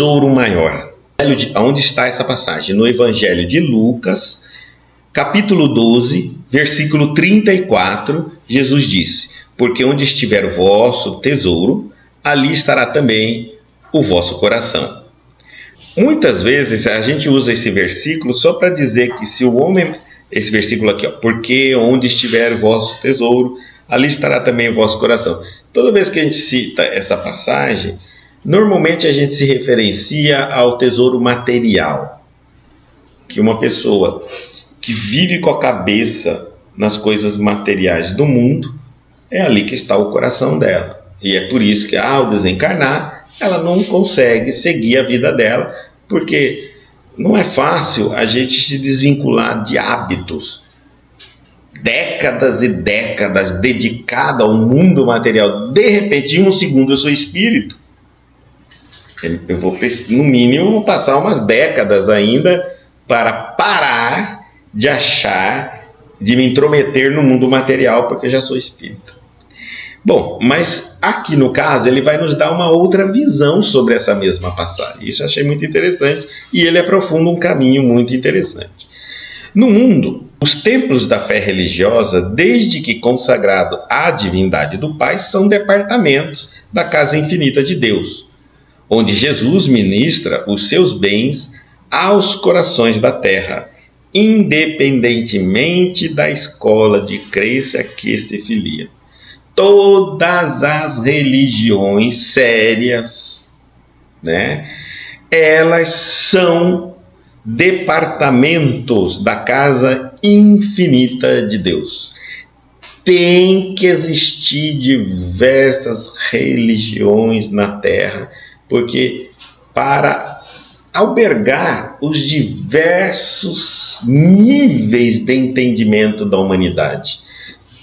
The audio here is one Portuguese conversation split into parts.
tesouro maior. Onde está essa passagem? No Evangelho de Lucas, capítulo 12, versículo 34, Jesus disse: porque onde estiver o vosso tesouro, ali estará também o vosso coração. Muitas vezes a gente usa esse versículo só para dizer que se o homem... Esse versículo aqui, ó, porque onde estiver o vosso tesouro, ali estará também o vosso coração. Toda vez que a gente cita essa passagem, normalmente a gente se referencia ao tesouro material. Que uma pessoa que vive com a cabeça nas coisas materiais do mundo, é ali que está o coração dela. E é por isso que ao desencarnar, ela não consegue seguir a vida dela, porque não é fácil a gente se desvincular de hábitos. Décadas e décadas dedicado ao mundo material. De repente, em um segundo, eu sou espírito. Eu vou, no mínimo, passar umas décadas ainda para parar de achar, de me intrometer no mundo material, porque eu já sou espírita. Bom, mas aqui no caso ele vai nos dar uma outra visão sobre essa mesma passagem. Isso eu achei muito interessante e ele aprofunda um caminho muito interessante. No mundo, os templos da fé religiosa, desde que consagrado à divindade do Pai, são departamentos da casa infinita de Deus, onde Jesus ministra os seus bens aos corações da terra, independentemente da escola de crença que se filia. Todas as religiões sérias, né, elas são departamentos da casa infinita de Deus. Tem que existir diversas religiões na Terra, porque para albergar os diversos níveis de entendimento da humanidade.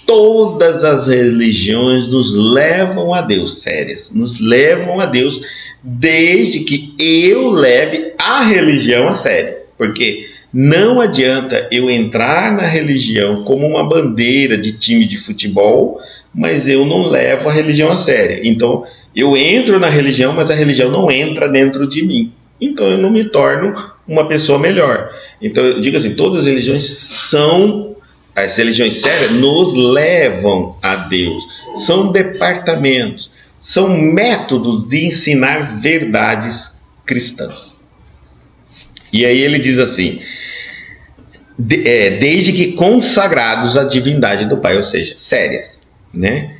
Todas as religiões nos levam a Deus, sérias, nos levam a Deus, desde que eu leve a religião a sério. Porque não adianta eu entrar na religião como uma bandeira de time de futebol, mas eu não levo a religião a sério. Então, eu entro na religião, mas a religião não entra dentro de mim. Então, eu não me torno uma pessoa melhor. Então, eu digo assim, todas as religiões são... As religiões sérias nos levam a Deus. São departamentos, são métodos de ensinar verdades cristãs. E aí ele diz assim, desde que consagrados à divindade do Pai, ou seja, sérias, né?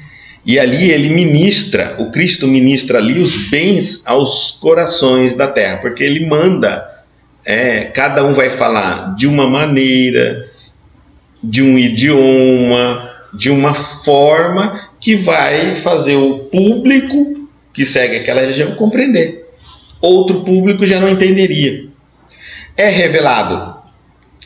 E ali ele ministra, o Cristo ministra ali os bens aos corações da terra, porque ele manda, cada um vai falar de uma maneira, de um idioma, de uma forma que vai fazer o público que segue aquela religião compreender. Outro público já não entenderia. É revelado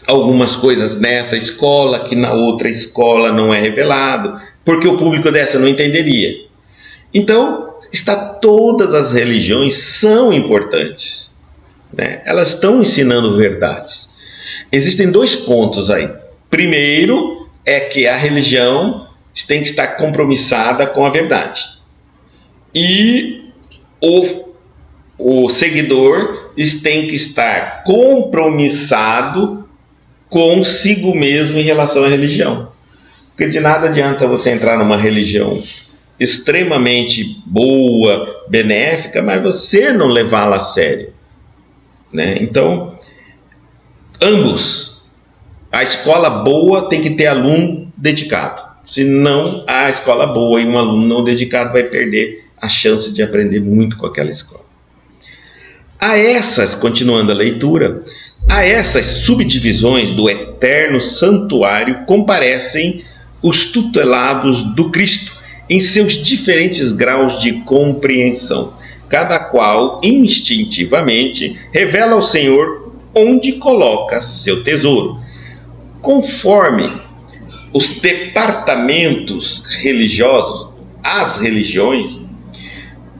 algumas coisas nessa escola que na outra escola não é revelado, porque o público dessa não entenderia. Então, todas as religiões são importantes, né? Elas estão ensinando verdades. Existem dois pontos aí. Primeiro é que a religião tem que estar compromissada com a verdade. E o seguidor tem que estar compromissado consigo mesmo em relação à religião. Porque de nada adianta você entrar numa religião extremamente boa, benéfica, mas você não levá-la a sério, né? Então, ambos. A escola boa tem que ter aluno dedicado. Senão, a escola boa e um aluno não dedicado vai perder a chance de aprender muito com aquela escola. Continuando a leitura, a essas subdivisões do eterno santuário comparecem os tutelados do Cristo em seus diferentes graus de compreensão, cada qual instintivamente revela ao Senhor onde coloca seu tesouro. Conforme os departamentos religiosos, as religiões,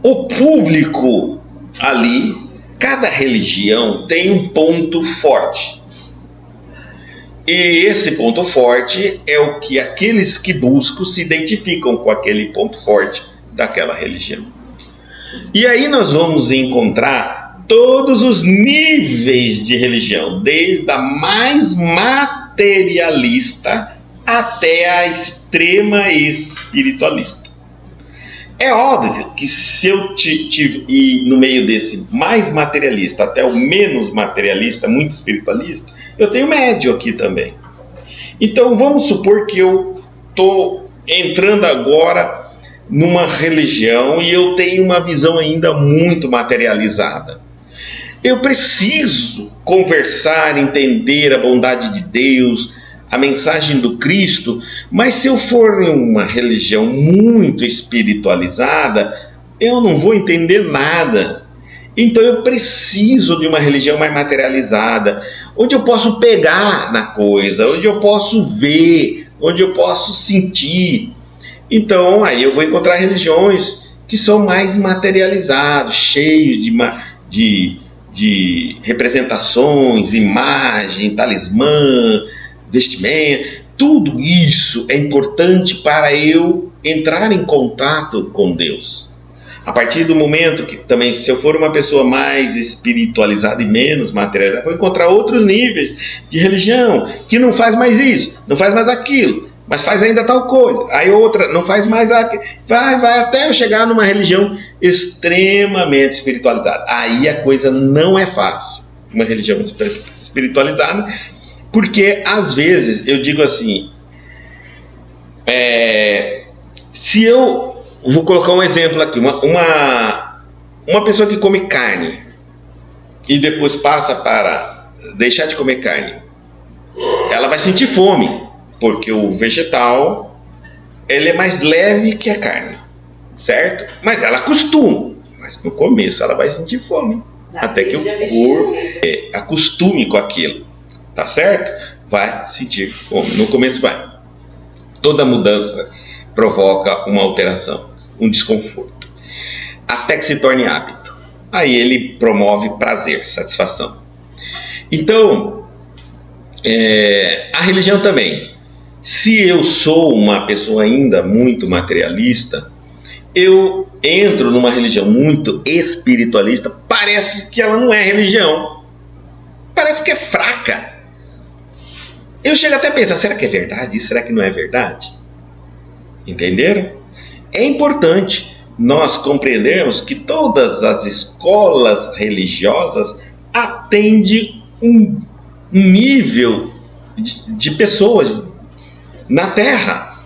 o público ali, cada religião tem um ponto forte. E esse ponto forte é o que aqueles que buscam se identificam com aquele ponto forte daquela religião. E aí nós vamos encontrar todos os níveis de religião, desde a mais materialista até a extrema espiritualista. É óbvio que se eu ir no meio desse mais materialista até o menos materialista, muito espiritualista, eu tenho médio aqui também. Então vamos supor que eu estou entrando agora numa religião e eu tenho uma visão ainda muito materializada. Eu preciso conversar, entender a bondade de Deus, a mensagem do Cristo, mas se eu for em uma religião muito espiritualizada, eu não vou entender nada. Então eu preciso de uma religião mais materializada, onde eu posso pegar na coisa, onde eu posso ver, onde eu posso sentir. Então aí eu vou encontrar religiões que são mais materializadas, cheios de representações, imagem, talismã, vestimenta. Tudo isso é importante para eu entrar em contato com Deus. A partir do momento que também, se eu for uma pessoa mais espiritualizada e menos materializada, vou encontrar outros níveis de religião, que não faz mais isso, não faz mais aquilo, mas faz ainda tal coisa. Aí outra não faz mais aquilo. Vai até eu chegar numa religião extremamente espiritualizada. Aí a coisa não é fácil, uma religião espiritualizada, porque às vezes eu digo assim, se eu vou colocar um exemplo aqui, uma pessoa que come carne e depois passa para deixar de comer carne, ela vai sentir fome, porque o vegetal ele é mais leve que a carne, certo? Mas ela acostuma, mas no começo ela vai sentir fome, até que o corpo acostume com aquilo, tá certo? Vai sentir fome, no começo vai. Toda mudança provoca uma alteração, um desconforto, até que se torne hábito. Aí ele promove prazer, satisfação. Então, a religião também. Se eu sou uma pessoa ainda muito materialista, eu entro numa religião muito espiritualista, parece que ela não é religião. Parece que é fraca. Eu chego até a pensar, será que é verdade? Será que não é verdade? Entenderam? É importante nós compreendermos que todas as escolas religiosas atendem um nível de pessoas na Terra.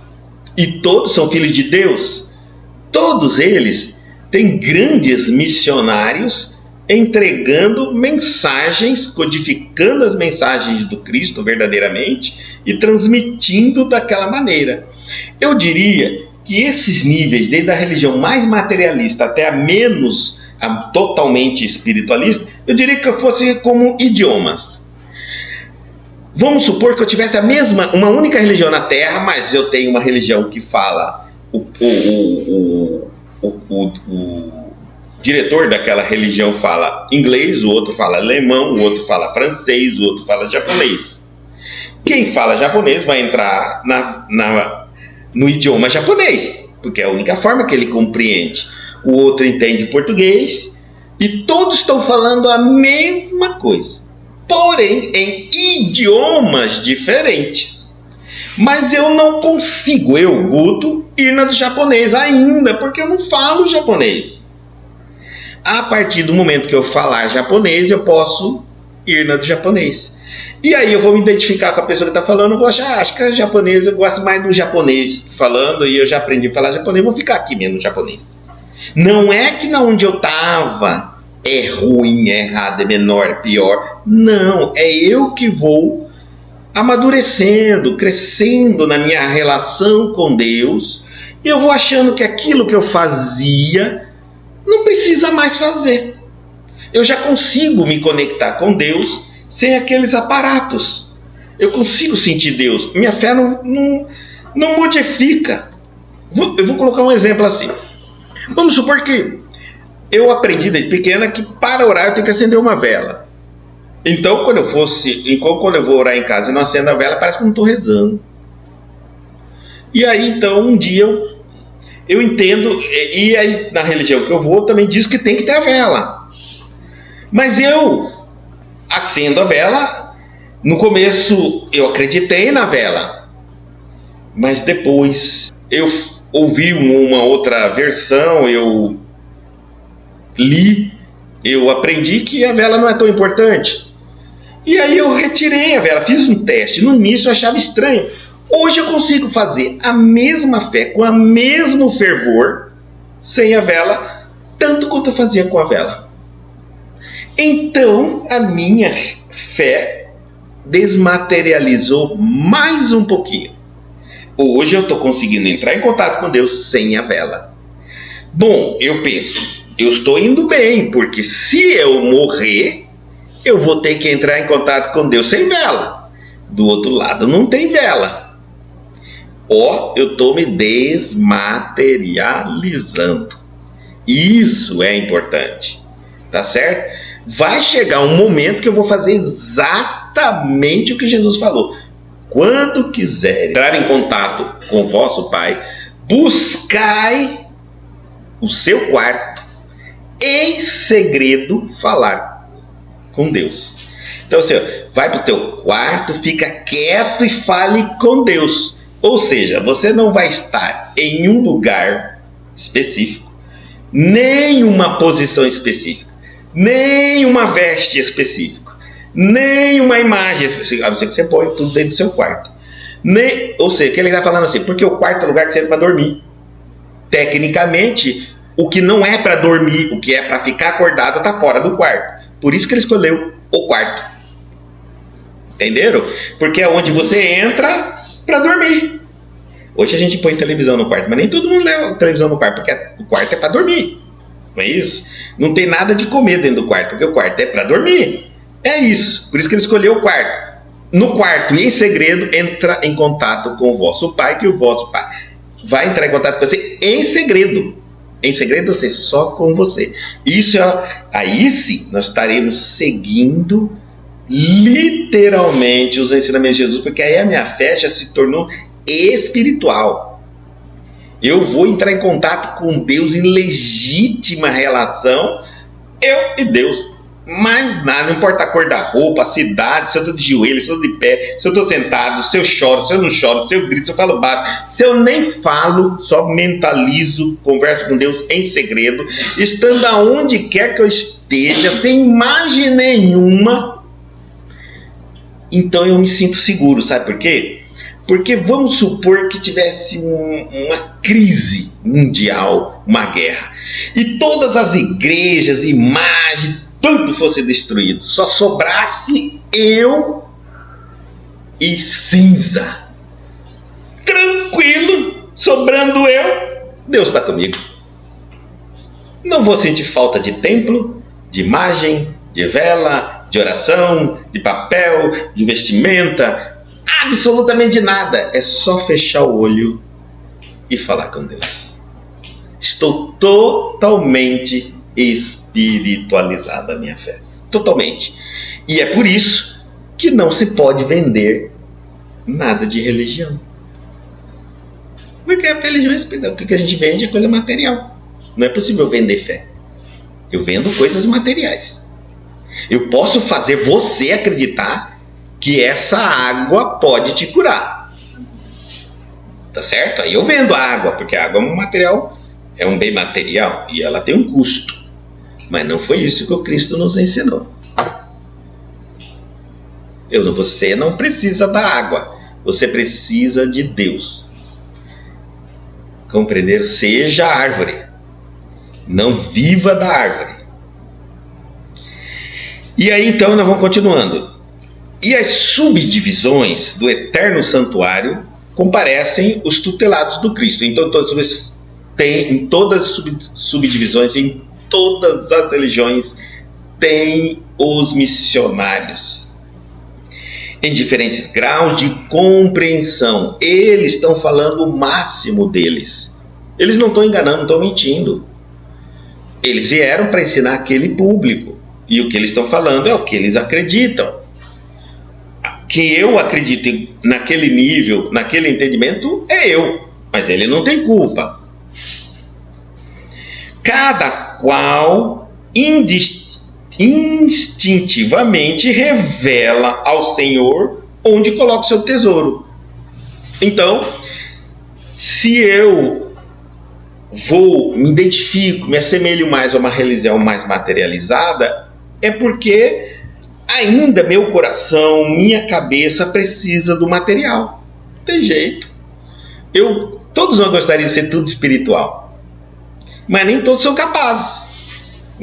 E todos são filhos de Deus. Todos eles têm grandes missionários entregando mensagens, codificando as mensagens do Cristo verdadeiramente e transmitindo daquela maneira. Eu diria que esses níveis, desde a religião mais materialista até a menos, a totalmente espiritualista, eu diria que fosse como idiomas. Vamos supor que eu tivesse uma única religião na Terra, mas eu tenho uma religião que fala, o diretor daquela religião fala inglês, o outro fala alemão, o outro fala francês, o outro fala japonês. Quem fala japonês vai entrar no idioma japonês, porque é a única forma que ele compreende. O outro entende português e todos estão falando a mesma coisa, porém em idiomas diferentes. Mas eu não consigo, Guto, ir na do japonês ainda, porque eu não falo japonês. A partir do momento que eu falar japonês, eu posso ir na do japonês. E aí eu vou me identificar com a pessoa que está falando, eu vou achar, acho que é japonês, eu gosto mais do japonês falando, e eu já aprendi a falar japonês, vou ficar aqui mesmo no japonês. Não é que na onde eu estava é ruim, é errado, é menor, é pior. Não, é eu que vou amadurecendo, crescendo na minha relação com Deus, e eu vou achando que aquilo que eu fazia não precisa mais fazer. Eu já consigo me conectar com Deus sem aqueles aparatos. Eu consigo sentir Deus. Minha fé não modifica. Eu vou colocar um exemplo assim. Vamos supor que eu aprendi desde pequena que para orar eu tenho que acender uma vela. Então quando eu vou orar em casa e não acendo a vela, parece que eu não estou rezando. E aí então um dia eu entendo, e aí na religião que eu vou também diz que tem que ter a vela. Mas eu acendo a vela. No começo eu acreditei na vela, mas depois eu ouvi uma outra versão, eu li, eu aprendi que a vela não é tão importante. E aí eu retirei a vela, fiz um teste. No início eu achava estranho. Hoje eu consigo fazer a mesma fé, com o mesmo fervor, sem a vela, tanto quanto eu fazia com a vela. Então a minha fé desmaterializou mais um pouquinho. Hoje eu estou conseguindo entrar em contato com Deus sem a vela. Bom, eu penso, eu estou indo bem, porque se eu morrer, eu vou ter que entrar em contato com Deus sem vela. Do outro lado não tem vela. Eu estou me desmaterializando. Isso é importante, tá certo? Vai chegar um momento que eu vou fazer exatamente o que Jesus falou. Quando quiser entrar em contato com o vosso Pai, buscai o seu quarto, em segredo, falar com Deus. Então, assim, vai para o teu quarto, fica quieto e fale com Deus. Ou seja, você não vai estar em um lugar específico, nem uma posição específica, nem uma veste específica, nem uma imagem específica, a não ser que você põe tudo dentro do seu quarto. Ou seja, que ele está falando assim, porque o quarto é o lugar que você entra para dormir. Tecnicamente, o que não é para dormir, o que é para ficar acordado, está fora do quarto. Por isso que ele escolheu o quarto. Entenderam? Porque é onde você entra para dormir. Hoje a gente põe televisão no quarto, mas nem todo mundo leva televisão no quarto, porque o quarto é para dormir. Não é isso? Não tem nada de comer dentro do quarto, porque o quarto é para dormir. É isso. Por isso que ele escolheu o quarto. No quarto e em segredo, entra em contato com o vosso Pai, que o vosso Pai vai entrar em contato com você em segredo. Em segredo, você, só com você. Isso aí sim, nós estaremos seguindo literalmente os ensinamentos de Jesus, porque aí a minha fé já se tornou espiritual. Eu vou entrar em contato com Deus em legítima relação, eu e Deus. Mais nada, não importa a cor da roupa, a cidade, se eu estou de joelho, se eu estou de pé, se eu estou sentado, se eu choro, se eu não choro, se eu grito, se eu falo baixo, se eu nem falo, só mentalizo, converso com Deus em segredo, estando aonde quer que eu esteja, sem imagem nenhuma. Então eu me sinto seguro, sabe por quê? Porque vamos supor que tivesse uma crise mundial, uma guerra, e todas as igrejas, imagens, tudo fosse destruído, só sobrasse eu e cinza. Tranquilo, sobrando eu, Deus está comigo. Não vou sentir falta de templo, de imagem, de vela, de oração, de papel, de vestimenta, absolutamente nada. É só fechar o olho e falar com Deus. Estou totalmente espiritualizada a minha fé. Totalmente. E é por isso que não se pode vender nada de religião. Porque a religião é espiritual. O que a gente vende é coisa material. Não é possível vender fé. Eu vendo coisas materiais. Eu posso fazer você acreditar que essa água pode te curar. Tá certo? Aí eu vendo a água, porque a água é um material, é um bem material e ela tem um custo. Mas não foi isso que o Cristo nos ensinou. Você não precisa da água, você precisa de Deus. Compreender? Seja árvore, não viva da árvore. E aí então nós vamos continuando. E as subdivisões do eterno santuário comparecem os tutelados do Cristo. Então em todas as subdivisões, em todas as religiões, tem os missionários. Em diferentes graus de compreensão. Eles estão falando o máximo deles. Eles não estão enganando, não estão mentindo. Eles vieram para ensinar aquele público. E o que eles estão falando é o que eles acreditam. Que eu acredito naquele nível, naquele entendimento, é eu. Mas ele não tem culpa. Cada qual instintivamente revela ao Senhor onde coloca o seu tesouro. Então, se eu me identifico, me assemelho mais a uma religião mais materializada, é porque ainda meu coração, minha cabeça precisa do material. Não tem jeito. Todos nós gostariam de ser tudo espiritual, mas nem todos são capazes.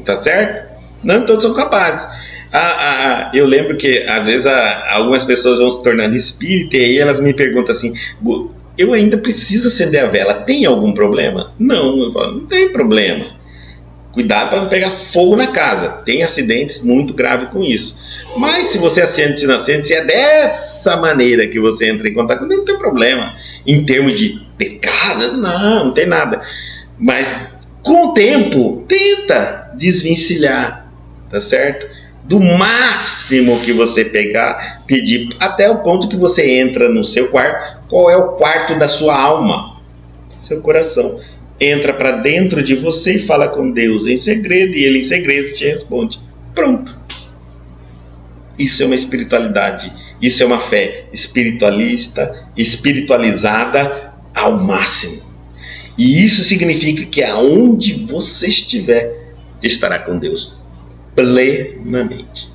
Tá certo? Não todos são capazes. Eu lembro que às vezes algumas pessoas vão se tornando espírita e aí elas me perguntam assim: eu ainda preciso acender a vela, tem algum problema? Não, eu falo, não tem problema. Cuidado para não pegar fogo na casa. Tem acidentes muito graves com isso. Mas se você acende, se não acende, se é dessa maneira que você entra em contato, não tem problema. Em termos de pecado, não tem nada. Mas com o tempo, tenta desvencilhar, tá certo? Do máximo que você pedir, até o ponto que você entra no seu quarto. Qual é o quarto da sua alma? Seu coração. Entra para dentro de você e fala com Deus em segredo, e Ele em segredo te responde. Pronto. Isso é uma espiritualidade, isso é uma fé espiritualizada ao máximo. E isso significa que aonde você estiver, estará com Deus plenamente.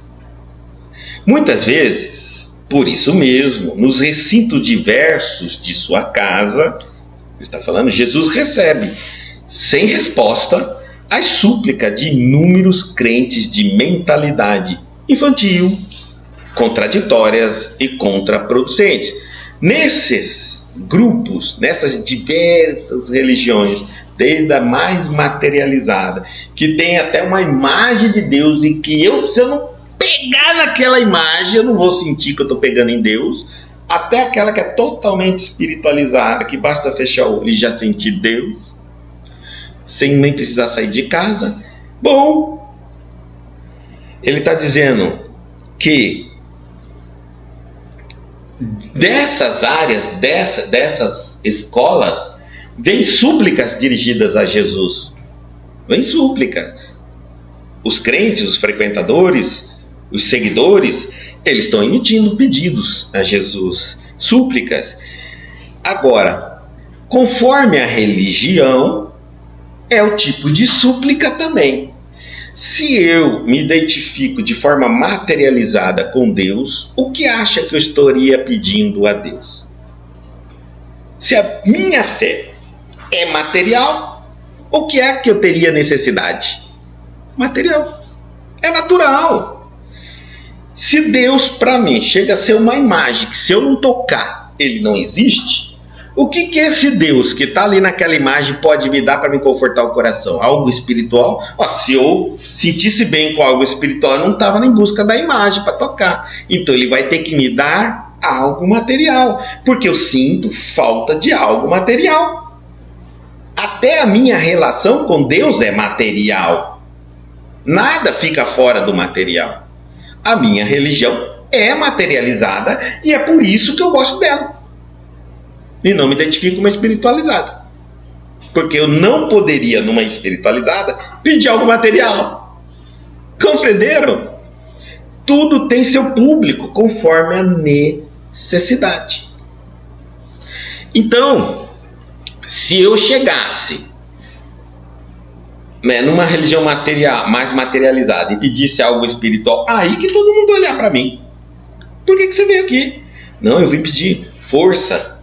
Muitas vezes, por isso mesmo, nos recintos diversos de sua casa, está falando, Jesus recebe, sem resposta, as súplicas de inúmeros crentes de mentalidade infantil, contraditórias e contraproducentes. Nesses grupos, nessas diversas religiões, desde a mais materializada, que tem até uma imagem de Deus e que se eu não pegar naquela imagem, eu não vou sentir que eu estou pegando em Deus, até aquela que é totalmente espiritualizada, que basta fechar o olho e já sentir Deus, sem nem precisar sair de casa. Bom, ele está dizendo que dessas áreas, dessas escolas, vem súplicas dirigidas a Jesus. Vem súplicas. Os crentes, os frequentadores, os seguidores, eles estão emitindo pedidos a Jesus, súplicas. Agora, conforme a religião, é o tipo de súplica também. Se eu me identifico de forma materializada com Deus, o que acha que eu estaria pedindo a Deus? Se a minha fé é material, o que é que eu teria necessidade? Material. É natural. Se Deus para mim chega a ser uma imagem que se eu não tocar, ele não existe, o que esse Deus que está ali naquela imagem pode me dar para me confortar o coração? Algo espiritual? Se eu sentisse bem com algo espiritual, eu não estava em busca da imagem para tocar. Então ele vai ter que me dar algo material, porque eu sinto falta de algo material. Até a minha relação com Deus é material. Nada fica fora do material. A minha religião é materializada e é por isso que eu gosto dela. E não me identifico com uma espiritualizada. Porque eu não poderia, numa espiritualizada, pedir algo material. Compreenderam? Tudo tem seu público, conforme a necessidade. Então, se eu chegasse numa religião mais materializada e pedisse algo espiritual, aí que todo mundo olhar para mim. Por que você veio aqui? Não, eu vim pedir força,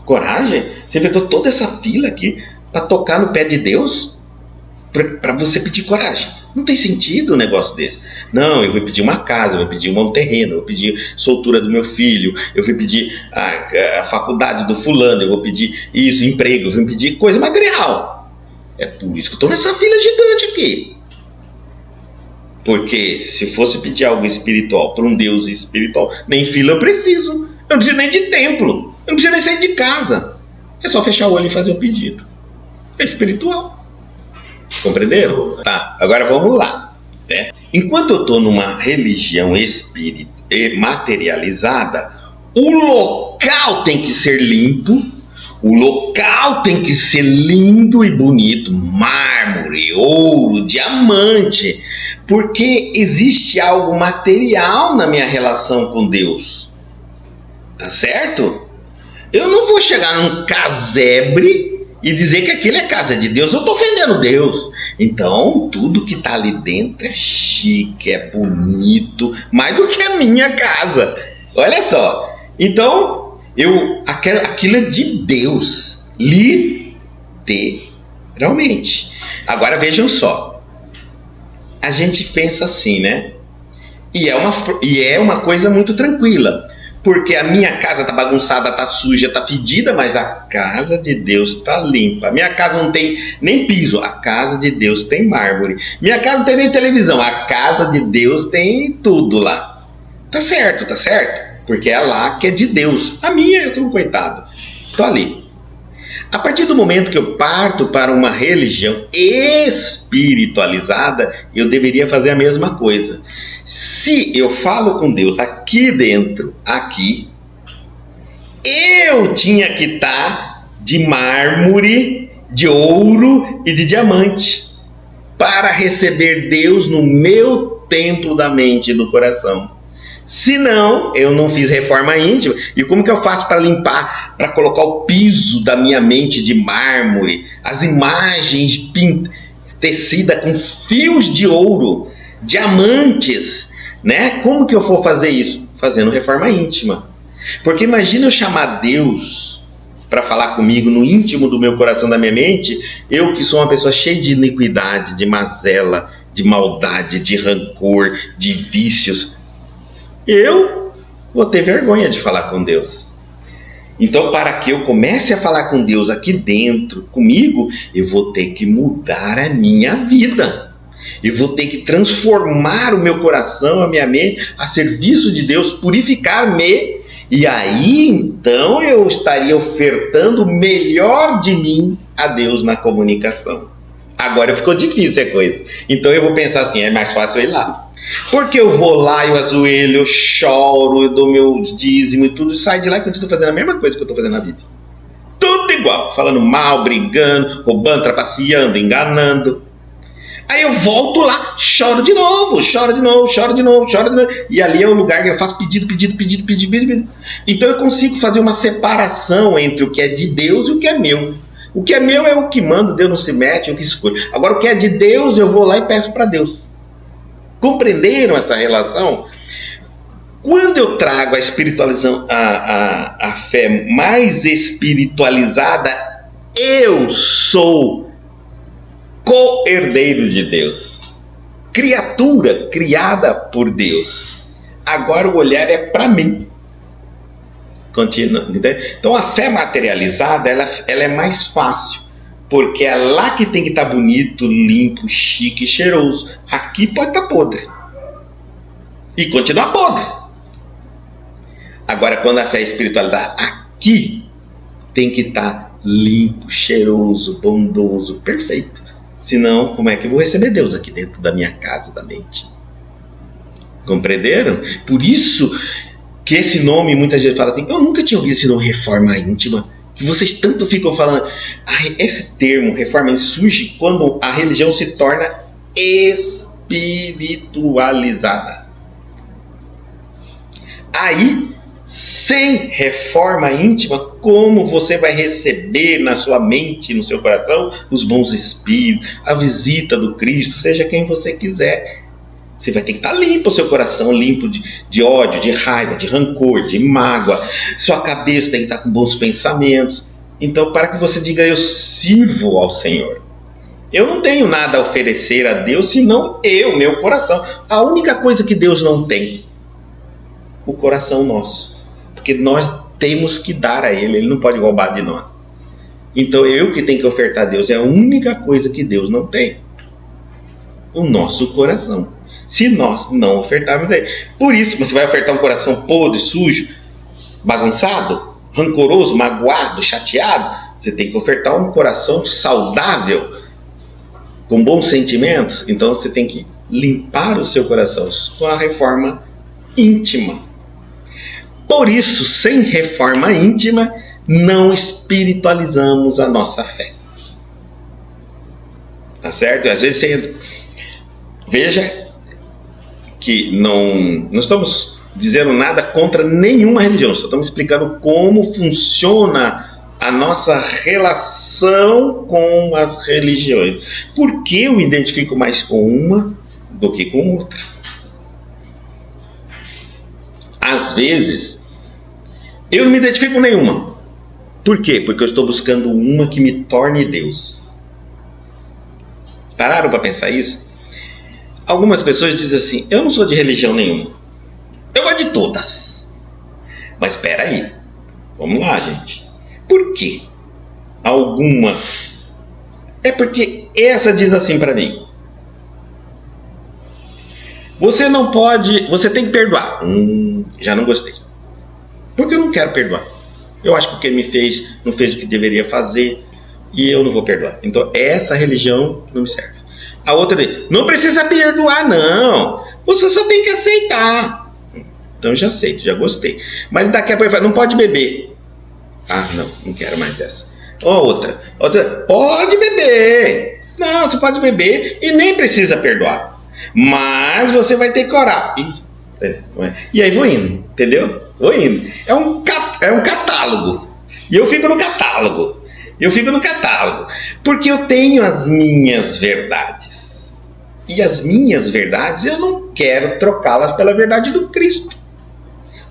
coragem. Você inventou toda essa fila aqui para tocar no pé de Deus? Para você pedir coragem. Não tem sentido um negócio desse. Não, eu vou pedir uma casa, eu vou pedir um terreno, eu vou pedir soltura do meu filho, eu vou pedir a faculdade do fulano, eu vou pedir isso, emprego, eu vou pedir coisa material. É por isso que eu estou nessa fila gigante aqui. Porque se fosse pedir algo espiritual para um Deus espiritual, nem fila eu preciso. Eu não preciso nem de templo. Eu não preciso nem sair de casa. É só fechar o olho e fazer o pedido. É espiritual. Compreenderam? Tá, agora vamos lá. Né? Enquanto eu estou numa religião materializada, o local tem que ser limpo, O local tem que ser lindo e bonito, mármore, ouro, diamante, porque existe algo material na minha relação com Deus. Tá certo? Eu não vou chegar num casebre e dizer que aquilo é casa de Deus. Eu estou ofendendo Deus. Então, tudo que está ali dentro é chique, é bonito, mais do que a minha casa. Olha só. Então, aquilo é de Deus, literalmente. Agora vejam só. A gente pensa assim, né? E é uma coisa muito tranquila. Porque a minha casa tá bagunçada, tá suja, tá fedida, mas a casa de Deus tá limpa. Minha casa não tem nem piso, a casa de Deus tem mármore. Minha casa não tem nem televisão, a casa de Deus tem tudo lá. Tá certo, porque é lá que é de Deus. A minha, eu sou um coitado. Tô ali. A partir do momento que eu parto para uma religião espiritualizada, eu deveria fazer a mesma coisa. Se eu falo com Deus aqui dentro, eu tinha que estar de mármore, de ouro e de diamante para receber Deus no meu templo da mente e do coração. Senão, eu não fiz reforma íntima. E como que eu faço para limpar, para colocar o piso da minha mente de mármore, as imagens tecidas com fios de ouro, diamantes, né? Como que eu vou fazer isso? Fazendo reforma íntima. Porque imagina eu chamar Deus para falar comigo no íntimo do meu coração, da minha mente, eu que sou uma pessoa cheia de iniquidade, de mazela, de maldade, de rancor, de vícios. Eu vou ter vergonha de falar com Deus. Então, para que eu comece a falar com Deus aqui dentro, comigo, eu vou ter que mudar a minha vida. Eu vou ter que transformar o meu coração, a minha mente, a serviço de Deus, purificar-me. E aí, então, eu estaria ofertando o melhor de mim a Deus na comunicação. Agora ficou difícil a coisa. Então eu vou pensar assim, é mais fácil eu ir lá. Porque eu vou lá, eu ajoelho, eu choro, eu dou meu dízimo e tudo, e saio de lá e continuo fazendo a mesma coisa que eu estou fazendo na vida. Tudo igual, falando mal, brigando, roubando, trapaceando, enganando. Aí eu volto lá, choro de novo. E ali é o lugar que eu faço pedido. Então eu consigo fazer uma separação entre o que é de Deus e o que é meu. O que é meu é o que manda, Deus não se mete, é o que escolhe. Agora o que é de Deus, eu vou lá e peço para Deus. Compreenderam essa relação? Quando eu trago a espiritualização, a fé mais espiritualizada, eu sou co-herdeiro de Deus, criatura criada por Deus. Agora o olhar é para mim. Continua. Então a fé materializada ela é mais fácil, porque é lá que tem que estar bonito, limpo, chique e cheiroso. Aqui pode estar podre e continuar podre. Agora quando a fé é espiritualizada, aqui tem que estar limpo, cheiroso, bondoso, perfeito. Senão, como é que eu vou receber Deus aqui dentro da minha casa, da mente? Compreenderam? Por isso que esse nome, muita gente fala assim, eu nunca tinha ouvido esse nome reforma íntima, que vocês tanto ficam falando. Esse termo, reforma íntima, surge quando a religião se torna espiritualizada. Aí, sem reforma íntima, como você vai receber na sua mente, no seu coração, os bons espíritos, a visita do Cristo, seja quem você quiser? Você vai ter que estar limpo o seu coração, limpo de ódio, de raiva, de rancor, de mágoa. Sua cabeça tem que estar com bons pensamentos. Então, para que você diga, eu sirvo ao Senhor. Eu não tenho nada a oferecer a Deus, senão meu coração. A única coisa que Deus não tem, o coração nosso. Porque nós temos que dar a Ele não pode roubar de nós. Então eu que tenho que ofertar a Deus, é a única coisa que Deus não tem. O nosso coração. Se nós não ofertarmos a Ele. Por isso, você vai ofertar um coração podre, sujo, bagunçado, rancoroso, magoado, chateado. Você tem que ofertar um coração saudável, com bons sentimentos. Então você tem que limpar o seu coração com a reforma íntima. Por isso, sem reforma íntima, não espiritualizamos a nossa fé. Tá certo? Às vezes você entra. Veja que não estamos dizendo nada contra nenhuma religião, só estamos explicando como funciona a nossa relação com as religiões. Por que eu me identifico mais com uma do que com outra? Às vezes, eu não me identifico com nenhuma. Por quê? Porque eu estou buscando uma que me torne Deus. Pararam para pensar isso? Algumas pessoas dizem assim, eu não sou de religião nenhuma. Eu gosto de todas. Mas espera aí. Vamos lá, gente. Por quê? Alguma. É porque essa diz assim para mim. Você não pode. Você tem que perdoar. Já não gostei. Porque eu não quero perdoar. Eu acho que o que ele me fez não fez o que deveria fazer. E eu não vou perdoar. Então essa religião não me serve. A outra diz, não precisa perdoar, não. Você só tem que aceitar. Então eu já aceito, já gostei. Mas daqui a pouco ele fala, não pode beber. Ah, não quero mais essa. Outra, pode beber. Não, você pode beber e nem precisa perdoar. Mas você vai ter que orar. E aí vou indo, entendeu? Vou indo. É um catálogo. E eu fico no catálogo. Porque eu tenho as minhas verdades. E as minhas verdades eu não quero trocá-las pela verdade do Cristo.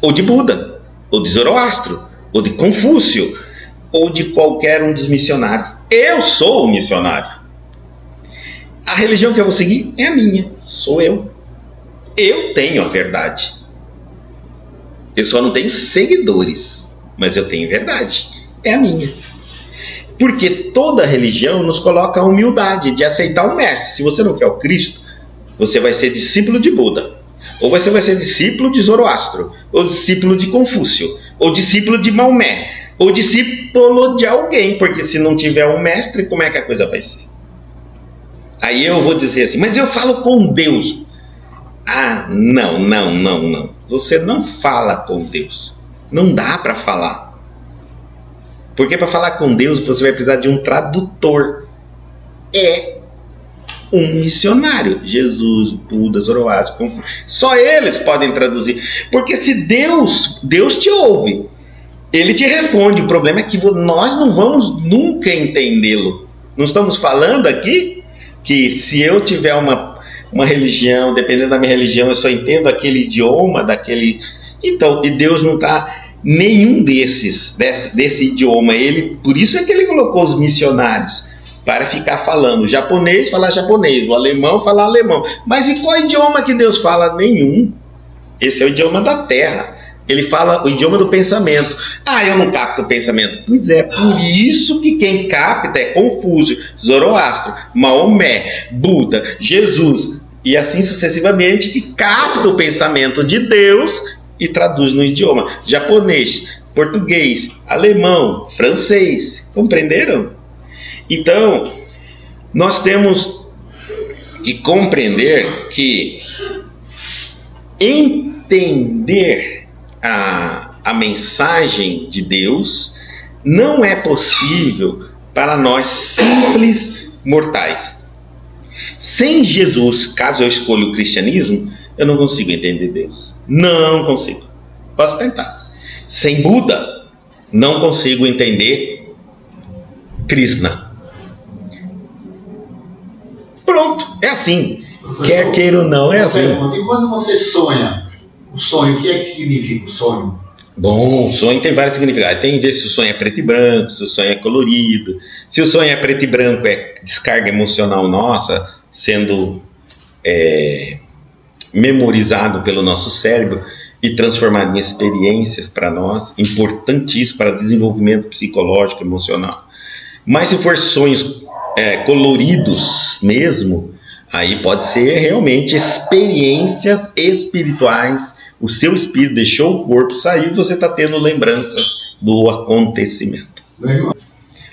Ou de Buda. Ou de Zoroastro. Ou de Confúcio. Ou de qualquer um dos missionários. Eu sou o missionário. A religião que eu vou seguir é a minha. Sou eu. Eu tenho a verdade. Eu só não tenho seguidores. Mas eu tenho verdade. É a minha. Porque toda religião nos coloca a humildade de aceitar um mestre. Se você não quer o Cristo, você vai ser discípulo de Buda. Ou você vai ser discípulo de Zoroastro. Ou discípulo de Confúcio. Ou discípulo de Maomé. Ou discípulo de alguém. Porque se não tiver um mestre, como é que a coisa vai ser? Aí eu vou dizer assim, mas eu falo com Deus. Ah, não. Você não fala com Deus. Não dá para falar. Porque para falar com Deus você vai precisar de um tradutor. É um missionário. Jesus, Buda, Zoroastro, Confúcio. Só eles podem traduzir. Porque se Deus te ouve, Ele te responde. O problema é que nós não vamos nunca entendê-lo. Não estamos falando aqui que se eu tiver uma religião, dependendo da minha religião, eu só entendo aquele idioma, daquele... Então, e Deus não está... Nenhum desse idioma, por isso é que ele colocou os missionários, para ficar falando o japonês, falar japonês, o alemão, falar alemão. Mas e qual idioma que Deus fala? Nenhum. Esse é o idioma da terra. Ele fala o idioma do pensamento. Ah, eu não capto o pensamento. Pois é, por isso que quem capta é Confúcio, Zoroastro, Maomé, Buda, Jesus, e assim sucessivamente, que capta o pensamento de Deus e traduz no idioma japonês, português, alemão, francês. Compreenderam? Então, nós temos que compreender que entender a mensagem de Deus não é possível para nós simples mortais. Sem Jesus, caso eu escolha o cristianismo, eu não consigo entender Deus. Não consigo. Posso tentar. Sem Buda, não consigo entender Krishna. Pronto, é assim. Quer queira ou não, é assim. E quando você sonha, o sonho, o que é que significa o sonho? Bom, o sonho tem vários significados. Tem ver se o sonho é preto e branco, se o sonho é colorido. Se o sonho é preto e branco, é descarga emocional nossa, sendo memorizado pelo nosso cérebro e transformado em experiências para nós, importantíssimo para desenvolvimento psicológico, emocional. Mas se for sonhos coloridos mesmo, aí pode ser realmente experiências espirituais. O seu espírito deixou o corpo, saiu e você está tendo lembranças do acontecimento.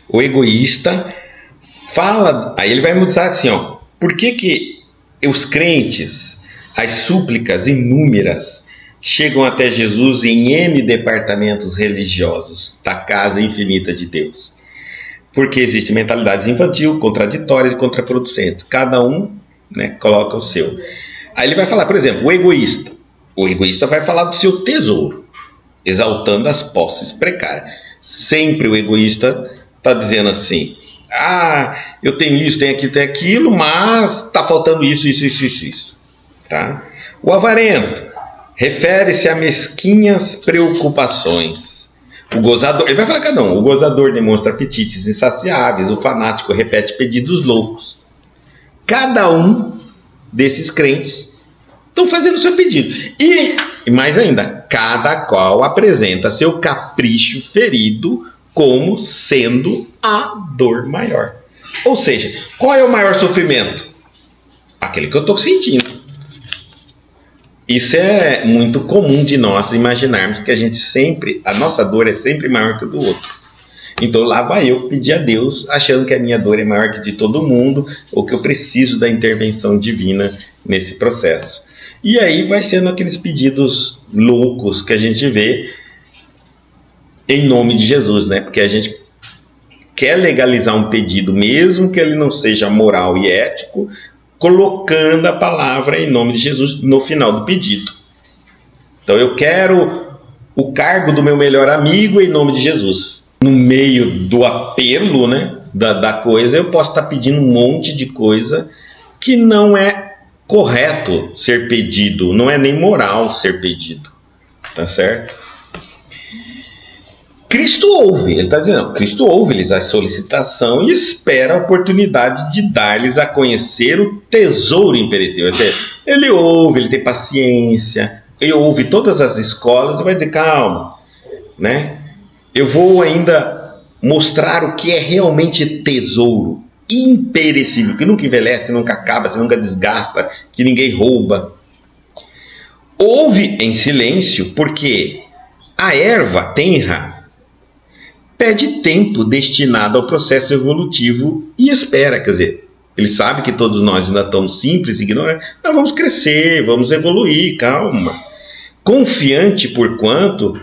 O egoísta fala, aí ele vai mudar assim, ó, por que os crentes, as súplicas inúmeras chegam até Jesus em N departamentos religiosos da casa infinita de Deus. Porque existem mentalidades infantil, contraditórias e contraproducentes. Cada um, né, coloca o seu. Aí ele vai falar, por exemplo, o egoísta. O egoísta vai falar do seu tesouro, exaltando as posses precárias. Sempre o egoísta está dizendo assim, eu tenho isso, tenho aquilo, mas está faltando isso. Tá? O avarento refere-se a mesquinhas preocupações. O gozador, ele vai falar cada um. O gozador demonstra apetites insaciáveis. O fanático repete pedidos loucos. Cada um desses crentes estão fazendo o seu pedido. E mais ainda, cada qual apresenta seu capricho ferido como sendo a dor maior. Ou seja, qual é o maior sofrimento? Aquele que eu estou sentindo. Isso é muito comum de nós imaginarmos que a nossa dor é sempre maior que a do outro. Então lá vai eu pedir a Deus, achando que a minha dor é maior que de todo mundo, ou que eu preciso da intervenção divina nesse processo. E aí vai sendo aqueles pedidos loucos que a gente vê em nome de Jesus, né? Porque a gente quer legalizar um pedido, mesmo que ele não seja moral e ético, colocando a palavra em nome de Jesus no final do pedido. Então eu quero o cargo do meu melhor amigo em nome de Jesus. No meio do apelo, né, da coisa, eu posso estar pedindo um monte de coisa que não é correto ser pedido, não é nem moral ser pedido. Tá certo? Cristo ouve, ele está dizendo, Cristo ouve-lhes a solicitação e espera a oportunidade de dar-lhes a conhecer o tesouro imperecível. Ou seja, ele ouve, ele tem paciência, ele ouve todas as escolas e vai dizer, calma, né? Eu vou ainda mostrar o que é realmente tesouro imperecível, que nunca envelhece, que nunca acaba, que nunca desgasta, que ninguém rouba. Ouve em silêncio, porque a erva tenra pede tempo destinado ao processo evolutivo e espera, quer dizer, ele sabe que todos nós ainda estamos simples, ignorantes, nós vamos crescer, vamos evoluir, calma. Confiante, porquanto,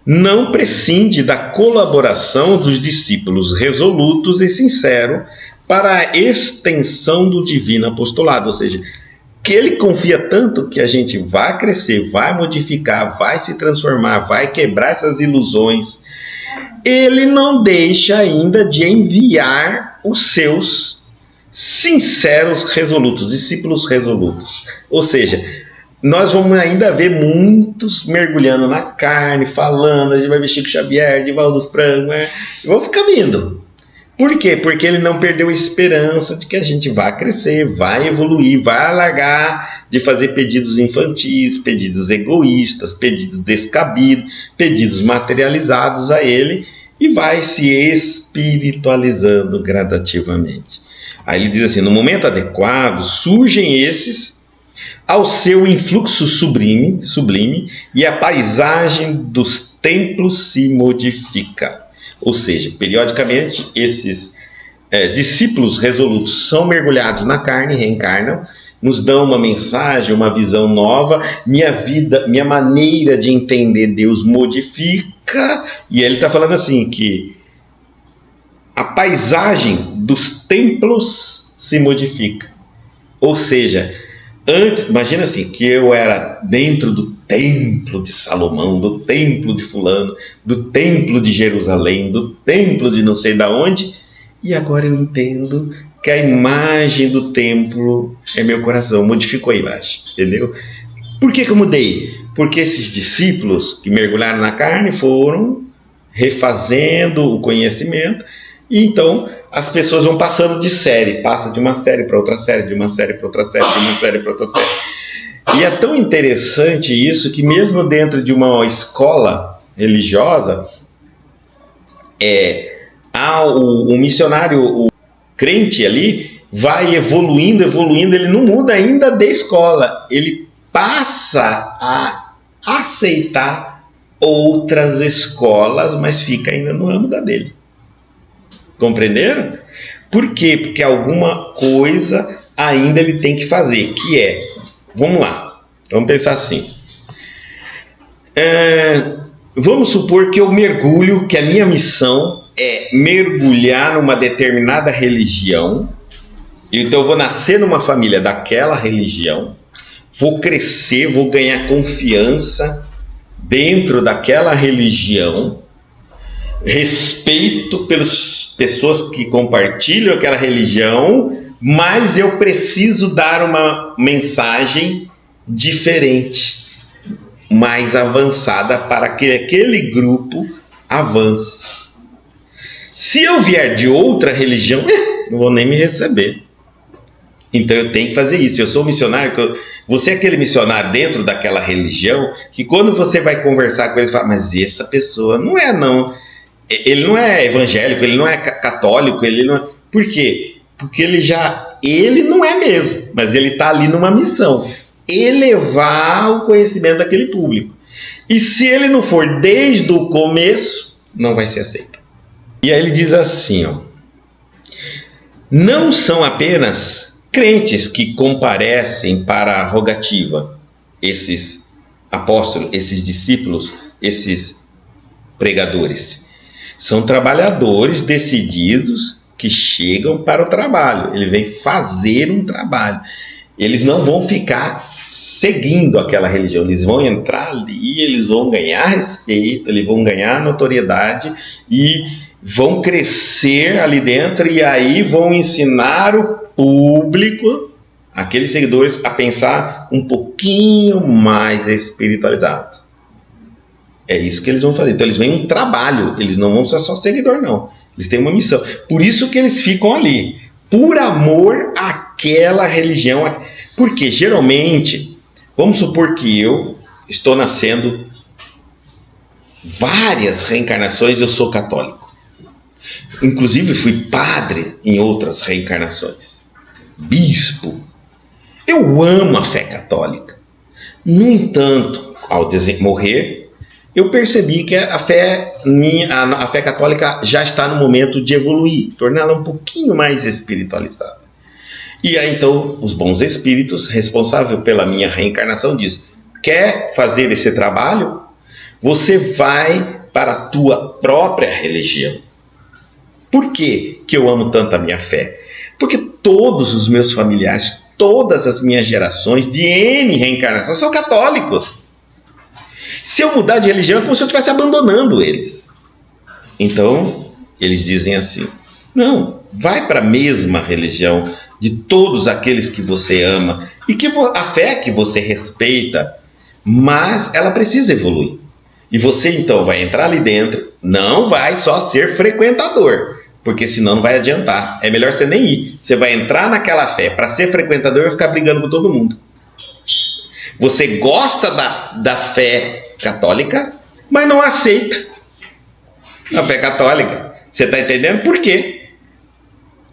não prescinde da colaboração dos discípulos resolutos e sinceros para a extensão do divino apostolado, ou seja, que ele confia tanto que a gente vai crescer, vai modificar, vai se transformar, vai quebrar essas ilusões. Ele não deixa ainda de enviar os seus sinceros resolutos, discípulos resolutos. Ou seja, nós vamos ainda ver muitos mergulhando na carne, falando, a gente vai ver Chico Xavier, Divaldo Franco, e vão ficar vindo. Por quê? Porque ele não perdeu a esperança de que a gente vai crescer, vai evoluir, vai largar de fazer pedidos infantis, pedidos egoístas, pedidos descabidos, pedidos materializados a ele e vai se espiritualizando gradativamente. Aí ele diz assim, no momento adequado surgem esses ao seu influxo sublime e a paisagem dos templos se modifica. Ou seja, periodicamente, esses discípulos resolutos são mergulhados na carne, reencarnam, nos dão uma mensagem, uma visão nova, minha maneira de entender Deus modifica, e ele está falando assim, que a paisagem dos templos se modifica. Ou seja, antes, imagina assim, que eu era dentro do templo de Salomão, do templo de fulano, do templo de Jerusalém, do templo de não sei da onde, e agora eu entendo que a imagem do templo é meu coração, modificou a imagem, entendeu? Por que eu mudei? Porque esses discípulos que mergulharam na carne foram refazendo o conhecimento, e então as pessoas vão passando de série, passa de uma série para outra série, de uma série para outra série, de uma série para outra série. E é tão interessante isso que mesmo dentro de uma escola religiosa, o missionário, o crente ali, vai evoluindo, ele não muda ainda de escola, ele passa a aceitar outras escolas, mas fica ainda no âmbito da dele. Compreenderam? Por quê? Porque alguma coisa ainda ele tem que fazer, que é, vamos lá, vamos pensar assim, Vamos supor que eu mergulho, que a minha missão é mergulhar numa determinada religião. Então eu vou nascer numa família daquela religião, vou crescer, vou ganhar confiança dentro daquela religião, respeito pelas pessoas que compartilham aquela religião, mas eu preciso dar uma mensagem diferente, mais avançada, para que aquele grupo avance. Se eu vier de outra religião, não vou nem me receber. Então eu tenho que fazer isso. Eu sou missionário, você é aquele missionário dentro daquela religião, que quando você vai conversar com ele, fala, mas essa pessoa não é não. Ele não é evangélico, ele não é católico, ele não é... Por quê? Porque ele não é mesmo, mas ele está ali numa missão. Elevar o conhecimento daquele público. E se ele não for desde o começo, não vai ser aceito. E aí ele diz assim, ó, não são apenas crentes que comparecem para a rogativa, esses apóstolos, esses discípulos, esses pregadores. São trabalhadores decididos que chegam para o trabalho. Ele vem fazer um trabalho. Eles não vão ficar seguindo aquela religião. Eles vão entrar ali, eles vão ganhar respeito, eles vão ganhar notoriedade e vão crescer ali dentro, e aí vão ensinar o público, aqueles seguidores, a pensar um pouquinho mais espiritualizado. É isso que eles vão fazer. Então eles vêm um trabalho, eles não vão ser só seguidor, não. Eles têm uma missão. Por isso que eles ficam ali, por amor àquela religião. Porque geralmente, vamos supor que eu estou nascendo várias reencarnações, eu sou católico. Inclusive fui padre em outras reencarnações, bispo. Eu amo a fé católica. No entanto, ao morrer, eu percebi que a fé católica já está no momento de evoluir, torná-la um pouquinho mais espiritualizada. E aí então os bons espíritos, responsáveis pela minha reencarnação, dizem, quer fazer esse trabalho? Você vai para a tua própria religião. Por que eu amo tanto a minha fé? Porque todos os meus familiares, todas as minhas gerações, de N reencarnações, são católicos. Se eu mudar de religião, é como se eu estivesse abandonando eles. Então, eles dizem assim, não, vai para a mesma religião de todos aqueles que você ama, e que a fé que você respeita, mas ela precisa evoluir. E você então vai entrar ali dentro, não vai só ser frequentador, porque senão não vai adiantar. É melhor você nem ir. Você vai entrar naquela fé para ser frequentador e vai ficar brigando com todo mundo. Você gosta da fé católica, mas não aceita a fé católica. Você está entendendo por quê?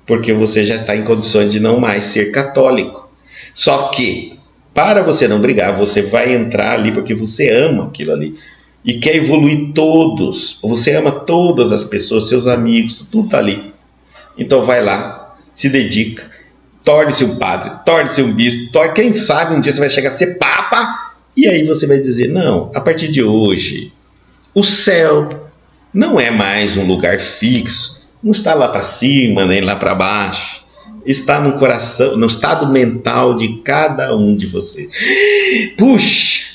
Porque você já está em condições de não mais ser católico. Só que, para você não brigar, você vai entrar ali porque você ama aquilo ali. E quer evoluir todos. Você ama todas as pessoas, seus amigos, tudo está ali. Então vai lá, se dedica, torne-se um padre, torne-se um bispo, quem sabe um dia você vai chegar a ser papa, e aí você vai dizer, não, a partir de hoje, o céu não é mais um lugar fixo, não está lá para cima, nem lá para baixo, está no coração, no estado mental de cada um de vocês. Puxa!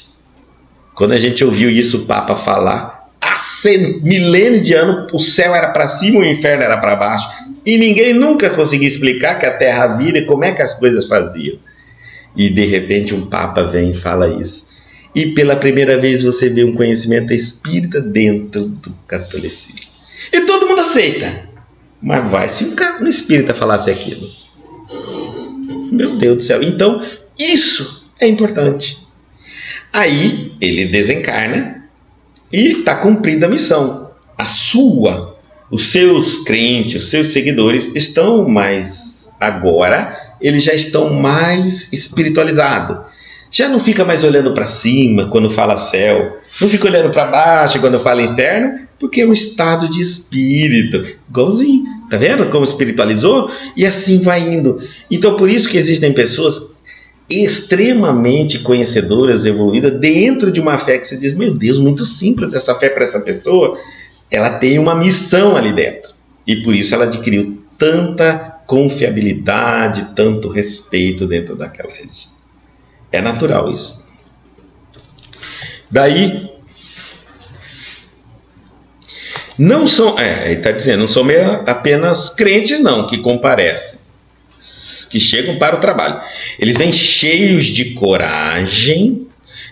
Quando a gente ouviu isso o Papa falar, há milênios de anos o céu era para cima, o inferno era para baixo, e ninguém nunca conseguia explicar que a Terra vira e como é que as coisas faziam. E de repente um Papa vem e fala isso. E pela primeira vez você vê um conhecimento espírita dentro do catolicismo. E todo mundo aceita. Mas vai se um espírita falasse aquilo. Meu Deus do céu. Então, isso é importante. Aí ele desencarna e está cumprida a missão. Os seus crentes, os seus seguidores estão mais agora, eles já estão mais espiritualizados. Já não fica mais olhando para cima quando fala céu, não fica olhando para baixo quando fala inferno, porque é um estado de espírito, igualzinho. Tá vendo como espiritualizou? E assim vai indo. Então por isso que existem pessoas extremamente conhecedoras, evoluídas, dentro de uma fé que você diz, meu Deus, muito simples essa fé para essa pessoa. Ela tem uma missão ali dentro. E por isso ela adquiriu tanta confiabilidade, tanto respeito dentro daquela religião. É natural isso. Daí, não são, ele está dizendo, não são apenas crentes não, que comparecem, que chegam para o trabalho. Eles vêm cheios de coragem,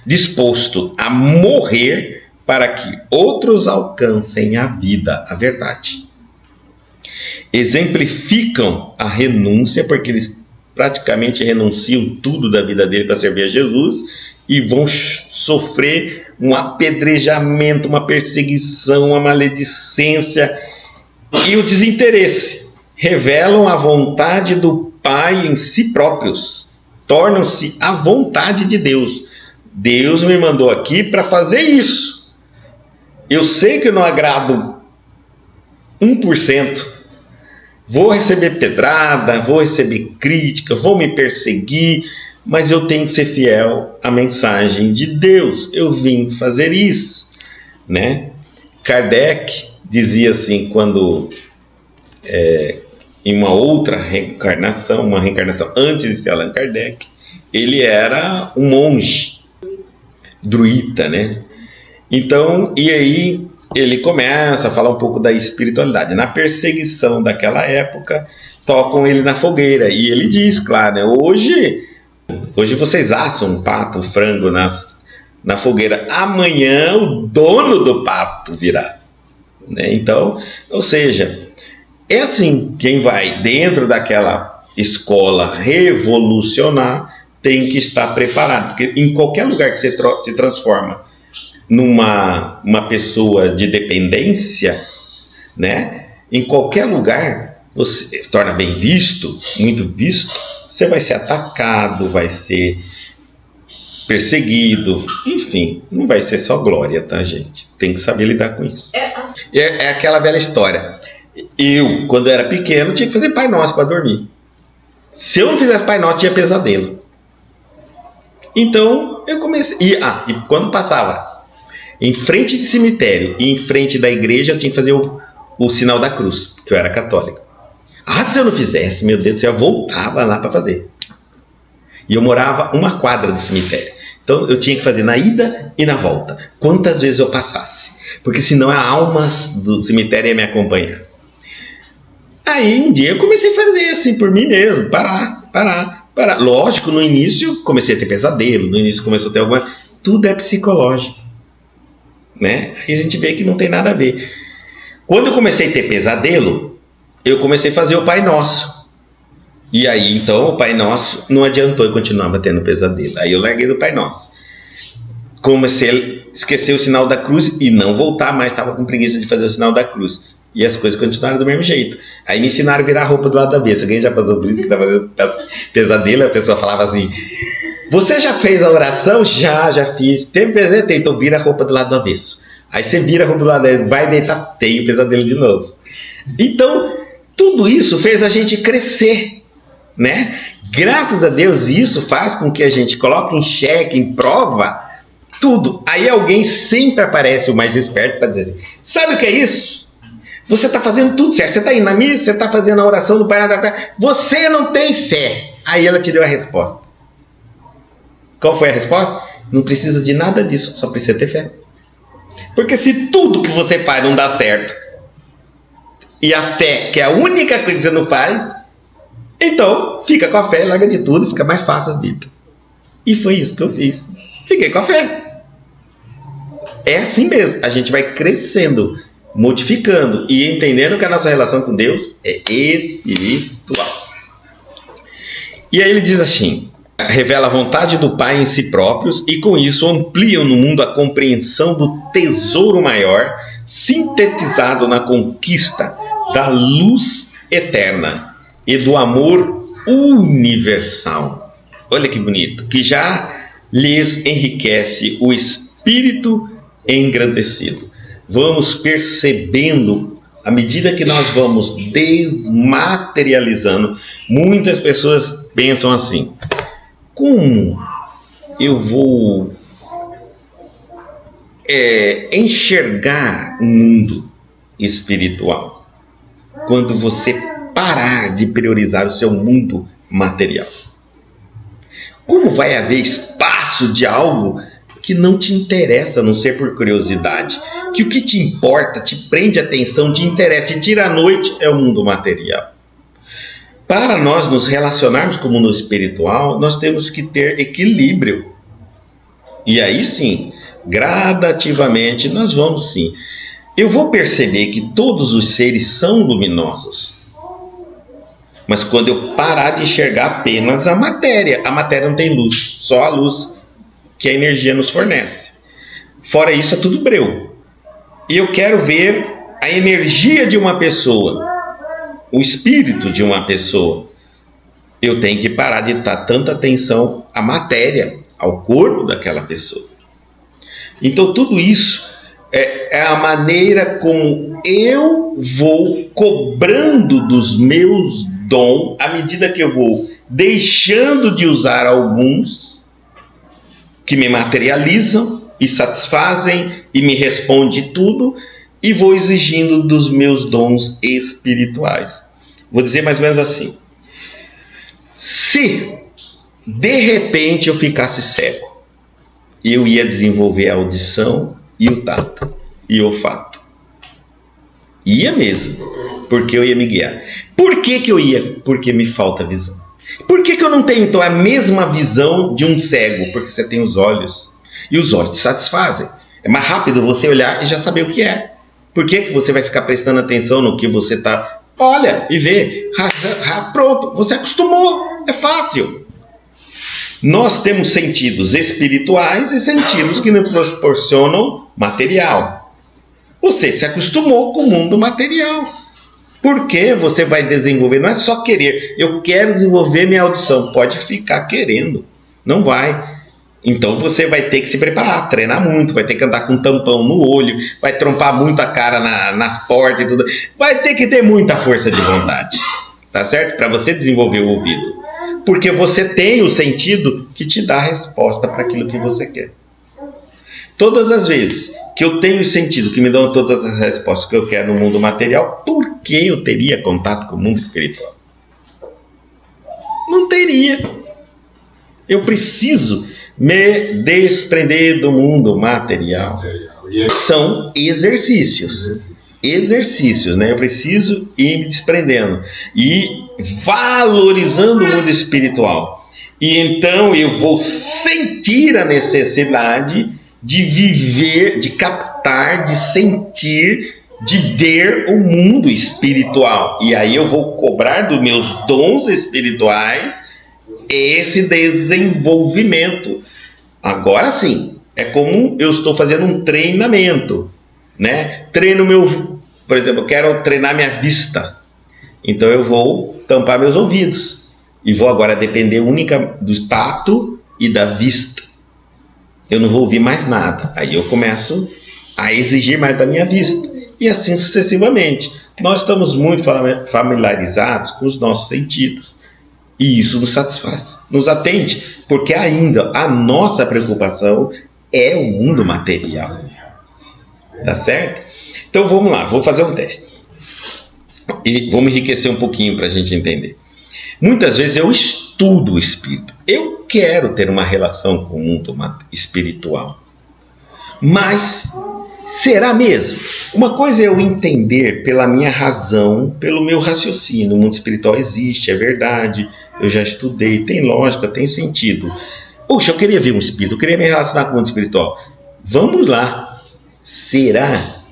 disposto a morrer para que outros alcancem a vida, a verdade. Exemplificam a renúncia, porque eles praticamente renunciam tudo da vida dele para servir a Jesus e vão sofrer um apedrejamento, uma perseguição, uma maledicência e o desinteresse. Revelam a vontade do Pai em si próprios, tornam-se a vontade de Deus. Deus me mandou aqui para fazer isso. Eu sei que eu não agrado 1%. Vou receber pedrada, vou receber crítica, vou me perseguir, mas eu tenho que ser fiel à mensagem de Deus. Eu vim fazer isso, né? Kardec dizia assim, quando em uma outra reencarnação, uma reencarnação antes de ser Allan Kardec, ele era um monge druida, né? Então, e aí ele começa a falar um pouco da espiritualidade. Na perseguição daquela época, tocam ele na fogueira. E ele diz, claro, né, hoje vocês assam um pato, um frango na fogueira. Amanhã o dono do pato virá. Né? Então, ou seja, é assim, quem vai dentro daquela escola revolucionar tem que estar preparado. Porque em qualquer lugar que você se transforma numa pessoa de dependência, né? Em qualquer lugar você torna bem visto, muito visto, você vai ser atacado, vai ser perseguido, enfim, não vai ser só glória, tá, gente? Tem que saber lidar com isso. É aquela velha história. Eu, quando era pequeno, tinha que fazer Pai Nosso para dormir. Se eu não fizesse Pai Nosso, tinha pesadelo. Então, eu comecei... E quando passava em frente de cemitério e em frente da igreja, eu tinha que fazer o sinal da cruz, porque eu era católico. Se eu não fizesse, meu Deus do céu, eu voltava lá para fazer. E eu morava uma quadra do cemitério. Então eu tinha que fazer na ida e na volta, quantas vezes eu passasse, porque senão a alma do cemitério ia me acompanhar. Aí um dia eu comecei a fazer assim por mim mesmo, parar. Lógico, no início comecei a ter pesadelo, no início começou a ter alguma... Tudo é psicológico. Né? Aí a gente vê que não tem nada a ver. Quando eu comecei a ter pesadelo, eu comecei a fazer o Pai Nosso. E aí, então, o Pai Nosso não adiantou, eu continuava tendo pesadelo. Aí eu larguei do Pai Nosso. Comecei a esquecer o sinal da cruz e não voltar mais, estava com preguiça de fazer o sinal da cruz. E as coisas continuaram do mesmo jeito. Aí me ensinaram a virar a roupa do lado avesso. Alguém já passou por isso, que estava fazendo pesadelo, a pessoa falava assim... Você já fez a oração? Já fiz. Teve pesadelo? Então vira a roupa do lado do avesso. Aí você vira a roupa do lado do avesso, vai deitar, tem o pesadelo de novo. Então, tudo isso fez a gente crescer, né? Graças a Deus, isso faz com que a gente coloque em xeque, em prova, tudo. Aí alguém sempre aparece, o mais esperto, para dizer assim, sabe o que é isso? Você está fazendo tudo certo. Você está indo na missa, você está fazendo a oração do Pai Nosso. Você não tem fé. Aí ela te deu a resposta. Qual foi a resposta? Não precisa de nada disso, só precisa ter fé. Porque se tudo que você faz não dá certo, e a fé, que é a única coisa que você não faz, então fica com a fé, larga de tudo, fica mais fácil a vida. E foi isso que eu fiz. Fiquei com a fé. É assim mesmo, a gente vai crescendo, modificando e entendendo que a nossa relação com Deus é espiritual. E aí ele diz assim... Revela a vontade do Pai em si próprios e com isso ampliam no mundo a compreensão do tesouro maior sintetizado na conquista da luz eterna e do amor universal. Olha que bonito, que já lhes enriquece o espírito engrandecido. Vamos percebendo, à medida que nós vamos desmaterializando, muitas pessoas pensam assim... como eu vou enxergar o mundo espiritual quando você parar de priorizar o seu mundo material? Como vai haver espaço de algo que não te interessa, a não ser por curiosidade? Que o que te importa, te prende a atenção, te interessa, te tira a noite, é o mundo material. Para nós nos relacionarmos com o mundo espiritual, nós temos que ter equilíbrio. E aí sim, gradativamente, nós vamos sim. Eu vou perceber que todos os seres são luminosos. Mas quando eu parar de enxergar apenas a matéria não tem luz, só a luz que a energia nos fornece. Fora isso, é tudo breu. E eu quero ver a energia de uma pessoa, o espírito de uma pessoa. Eu tenho que parar de dar tanta atenção à matéria, ao corpo daquela pessoa. Então, tudo isso é a maneira como eu vou cobrando dos meus dons, à medida que eu vou deixando de usar alguns que me materializam e satisfazem e me respondem tudo, e vou exigindo dos meus dons espirituais. Vou dizer mais ou menos assim: se de repente eu ficasse cego, eu ia desenvolver a audição e o tato e o olfato. Ia mesmo, porque eu ia me guiar. Por que eu ia? Porque me falta visão. Por que eu não tenho então a mesma visão de um cego? Porque você tem os olhos, e os olhos te satisfazem. É mais rápido você olhar e já saber o que é. Por que você vai ficar prestando atenção no que você está... Olha e vê. Pronto, você acostumou. É fácil. Nós temos sentidos espirituais e sentidos que nos proporcionam material. Você se acostumou com o mundo material. Por que você vai desenvolver? Não é só querer. Eu quero desenvolver minha audição. Pode ficar querendo. Não vai. Então você vai ter que se preparar, treinar muito, vai ter que andar com um tampão no olho, vai trompar muito a cara nas portas e tudo. Vai ter que ter muita força de vontade, tá certo? Para você desenvolver o ouvido. Porque você tem o sentido que te dá a resposta para aquilo que você quer. Todas as vezes que eu tenho o sentido que me dão todas as respostas que eu quero no mundo material, por que eu teria contato com o mundo espiritual? Não teria. Eu preciso me desprender do mundo material. São exercícios. Exercícios, né? Eu preciso ir me desprendendo e valorizando o mundo espiritual. E então eu vou sentir a necessidade de viver, de captar, de sentir, de ver o mundo espiritual. E aí eu vou cobrar dos meus dons espirituais esse desenvolvimento. Agora sim, é como eu estou fazendo um treinamento, né? Por exemplo, eu quero treinar minha vista. Então eu vou tampar meus ouvidos e vou agora depender única do tato e da vista. Eu não vou ouvir mais nada. Aí eu começo a exigir mais da minha vista. E assim sucessivamente. Nós estamos muito familiarizados com os nossos sentidos. E isso nos satisfaz, nos atende. Porque ainda a nossa preocupação é o mundo material. Tá certo? Então vamos lá, vou fazer um teste. E vamos enriquecer um pouquinho para a gente entender. Muitas vezes eu estudo o espírito. Eu quero ter uma relação com o mundo espiritual. Mas será mesmo? Uma coisa é eu entender pela minha razão, pelo meu raciocínio. O mundo espiritual existe, é verdade. Eu já estudei, tem lógica, tem sentido. Poxa, eu queria ver um espírito, eu queria me relacionar com o mundo espiritual. Vamos lá. Será?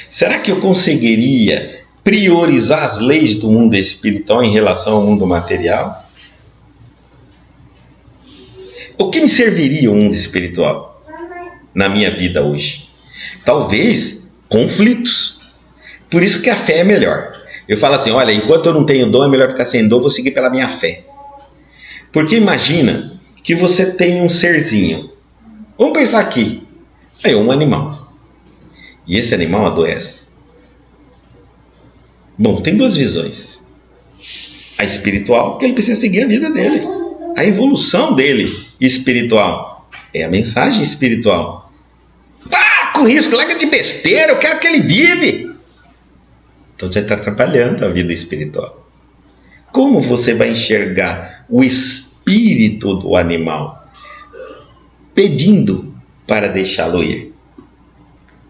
Será que eu conseguiria priorizar as leis do mundo espiritual em relação ao mundo material? O que me serviria o mundo espiritual na minha vida hoje? Talvez conflitos. Por isso que a fé é melhor. Eu falo assim, olha, enquanto eu não tenho dom, é melhor ficar sem dom, vou seguir pela minha fé. Porque imagina que você tem um serzinho. Vamos pensar aqui. É um animal. E esse animal adoece. Bom, tem duas visões. A espiritual, que ele precisa seguir a vida dele. A evolução dele espiritual é a mensagem espiritual. Para com isso, larga de besteira, eu quero que ele vive. Então você está atrapalhando a vida espiritual. Como você vai enxergar o espírito do animal? Pedindo para deixá-lo ir.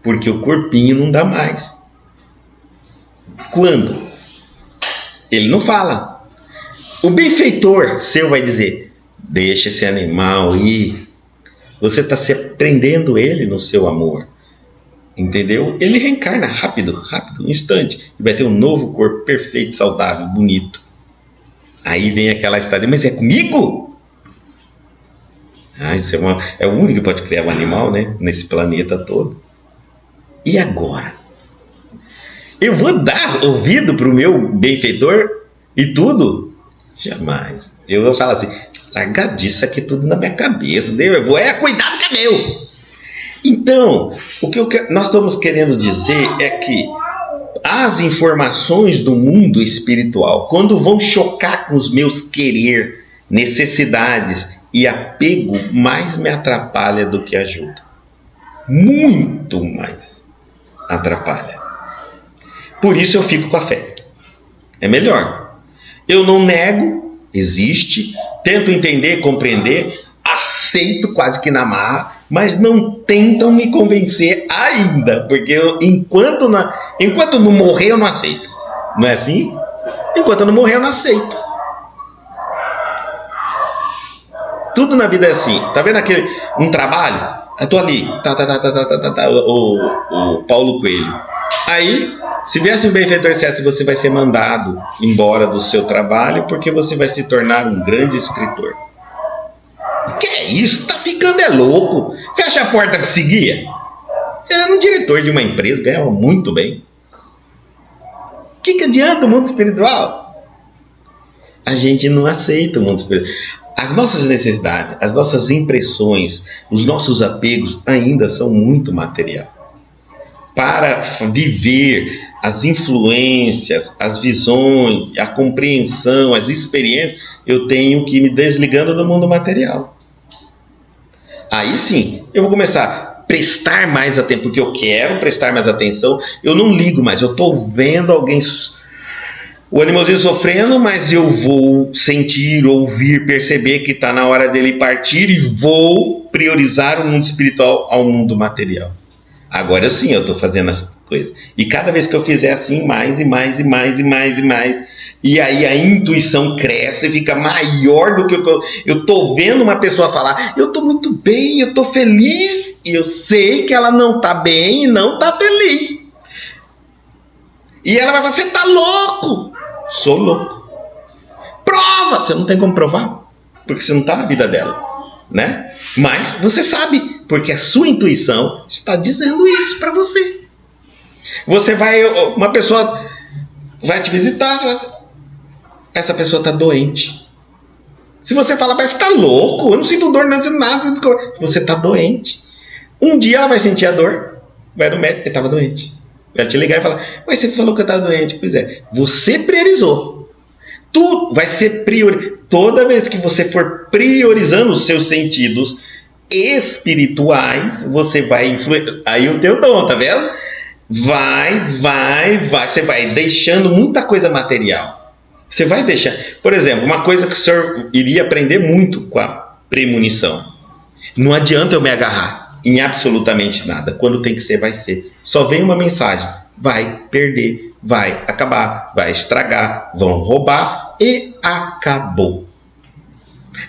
Porque o corpinho não dá mais. Quando? Ele não fala. O benfeitor seu vai dizer: deixa esse animal ir. Você está se prendendo ele no seu amor. Entendeu? Ele reencarna rápido, um instante. E vai ter um novo corpo perfeito, saudável, bonito. Aí vem aquela história: mas é comigo? Isso é o único que pode criar um animal, né? Nesse planeta todo. E agora? Eu vou dar ouvido para o meu benfeitor e tudo? Jamais. Eu vou falar assim: larga disso aqui tudo na minha cabeça. Eu vou cuidado que é meu. Então, o que nós estamos querendo dizer é que as informações do mundo espiritual, quando vão chocar com os meus querer, necessidades e apego, mais me atrapalha do que ajuda. Muito mais atrapalha. Por isso eu fico com a fé. É melhor. Eu não nego, existe, tento entender, compreender, aceito quase que na marra, mas não tentam me convencer ainda, porque enquanto não morrer eu não aceito. Não é assim? Enquanto eu não morrer eu não aceito. Tudo na vida é assim. Tá vendo um trabalho? Eu tô ali, o Paulo Coelho. Aí, se viesse um benfeitor e dissesse: você vai ser mandado embora do seu trabalho porque você vai se tornar um grande escritor. Que é isso? Tá ficando louco. Fecha a porta que seguia. Ele era um diretor de uma empresa, ganhava muito bem. O que adianta o mundo espiritual? A gente não aceita o mundo espiritual. As nossas necessidades, as nossas impressões, os nossos apegos ainda são muito material. Para viver as influências, as visões, a compreensão, as experiências, eu tenho que ir me desligando do mundo material. Aí sim, eu vou começar a prestar mais atenção, porque eu quero prestar mais atenção. Eu não ligo mais, eu estou vendo alguém, o animalzinho sofrendo, mas eu vou sentir, ouvir, perceber que está na hora dele partir e vou priorizar o mundo espiritual ao mundo material. Agora sim, eu estou fazendo as coisas. E cada vez que eu fizer assim, mais e mais. E aí a intuição cresce e fica maior do que eu estou vendo uma pessoa falar: eu estou muito bem, eu estou feliz. E eu sei que ela não está bem e não está feliz. E ela vai falar: você está louco? Sou louco. Prova! Você não tem como provar, porque você não está na vida dela, né? Mas você sabe, porque a sua intuição está dizendo isso para você. Uma pessoa vai te visitar, essa pessoa está doente. Se você falar: mas você está louco, eu não sinto dor, não sinto nada, você está doente. Um dia ela vai sentir a dor, vai no médico, ele estava doente. Vai te ligar e falar: mas você falou que eu estava doente. Pois é, você priorizou. Tu vai ser toda vez que você for priorizando os seus sentidos espirituais, você vai influenciar. Aí o teu dom, tá vendo? Vai. Você vai deixando muita coisa material. Você vai deixar. Por exemplo, uma coisa que o senhor iria aprender muito com a premonição. Não adianta eu me agarrar em absolutamente nada. Quando tem que ser, vai ser. Só vem uma mensagem: vai perder, vai acabar, vai estragar, vão roubar e acabou.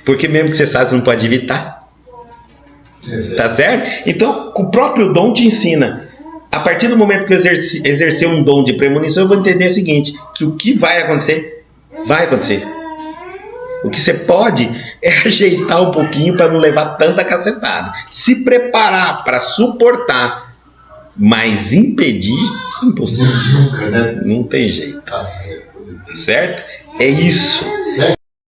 Porque mesmo que você saiba, você não pode evitar. Tá certo? Então, o próprio dom te ensina. A partir do momento que eu exercer um dom de premonição, eu vou entender o seguinte: que o que vai acontecer, vai acontecer. O que você pode é ajeitar um pouquinho para não levar tanta cacetada. Se preparar para suportar, mas impedir, impossível. Nunca, né? Não tem jeito. Tá certo? É isso.